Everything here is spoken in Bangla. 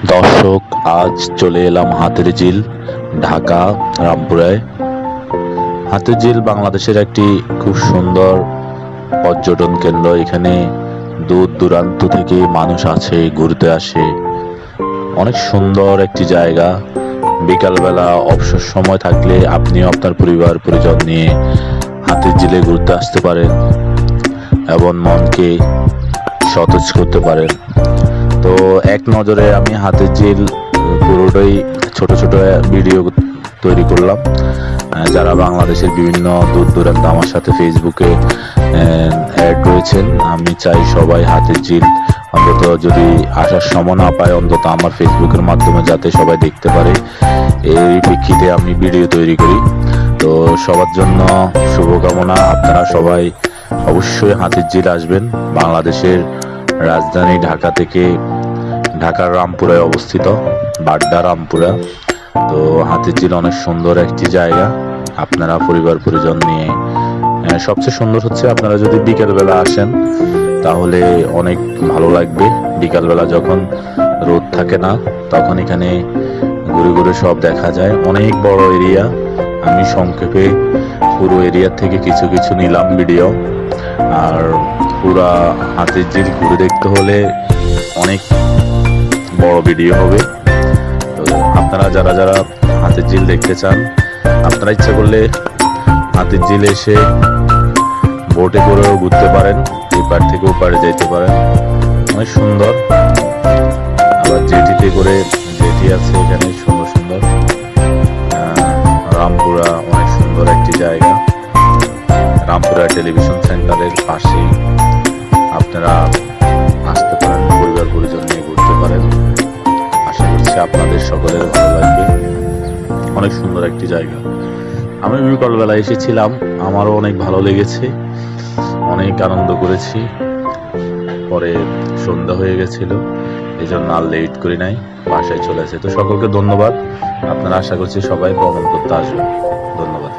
দর্শক, আজ চলে এলাম হাতিরঝিল, ঢাকা রামপুরায়। হাতিরঝিল বাংলাদেশের একটি খুব সুন্দর পর্যটন কেন্দ্র। এখানে দূর দূরান্ত থেকে মানুষ আছে, ঘুরতে আসে। অনেক সুন্দর একটি জায়গা। বিকালবেলা অবসর সময় থাকলে আপনিও আপনার পরিবার পরিজন নিয়ে হাতিরঝিলে ঘুরতে আসতে পারেন এবং মনকে সতেজ করতে পারেন। তো এক নজরে আমি হাতিরঝিল পুরোটাই ছোট ছোট ভিডিও তৈরি করলাম। যারা বাংলাদেশের বিভিন্ন দূর দূরান্ত আমার সাথে ফেসবুকে অ্যাড রয়েছেন, আমি চাই সবাই হাতিরঝিল অন্তত যদি আসার সময় না পায়, অন্তত আমার ফেসবুকের মাধ্যমে যাতে সবাই দেখতে পারে, এই প্রেক্ষিতে আমি ভিডিও তৈরি করি। তো সবার জন্য শুভকামনা। আপনারা সবাই অবশ্যই হাতিরঝিল আসবেন। বাংলাদেশের রাজধানী ঢাকা থেকে, ঢাকার রামপুরায় অবস্থিত, বাড্ডা রামপুরা। তো হাতিরঝিল অনেক সুন্দর একটি জায়গা। আপনারা পরিবার পরিজন নিয়ে, সবচেয়ে সুন্দর হচ্ছে আপনারা যদি বিকেলবেলা আসেন তাহলে অনেক ভালো লাগবে। বিকালবেলা যখন রোদ থাকে না, তখন এখানে ঘুরে ঘুরে সব দেখা যায়। অনেক বড় এরিয়া। আমি সংক্ষেপে পুরো এরিয়া থেকে কিছু কিছু নিলাম ভিডিও। আর পুরা হাতিরঝিল ঘুরে দেখতে হলে অনেক বড় ভিডিও হবে। তো আপনারা যারা যারা হাতিরঝিল দেখতে চান, আপনারা ইচ্ছা করলে হাতিরঝিল এসে বোটে করেও ঘুরতে পারেন, এই পার থেকে ও পারে যেতে পারেন। অনেক সুন্দর। আবার জেটিতে করে, জেটি আছে এখানে সুন্দর সুন্দর। রামপুরা অনেক সুন্দর একটি জায়গা। রামপুরা টেলিভিশন সেন্টারের পাশেই আপনারা আসতে পারেন, পরিবার পরিজন নিয়ে ঘুরতে পারেন। আশা করছি আপনাদের সকলের ভালো লাগবে। অনেক সুন্দর একটি জায়গা। আমি বিকালবেলা এসেছিলাম, আমারও অনেক ভালো লেগেছে, অনেক আনন্দ করেছি। পরে সন্ধ্যা হয়ে গেছিল, এই জন্য আর লেট করি নাই, বাসায় চলে আসে। তো সকলকে ধন্যবাদ। আপনারা আশা করছি সবাই ভ্রমণ করতে আসবেন। ধন্যবাদ।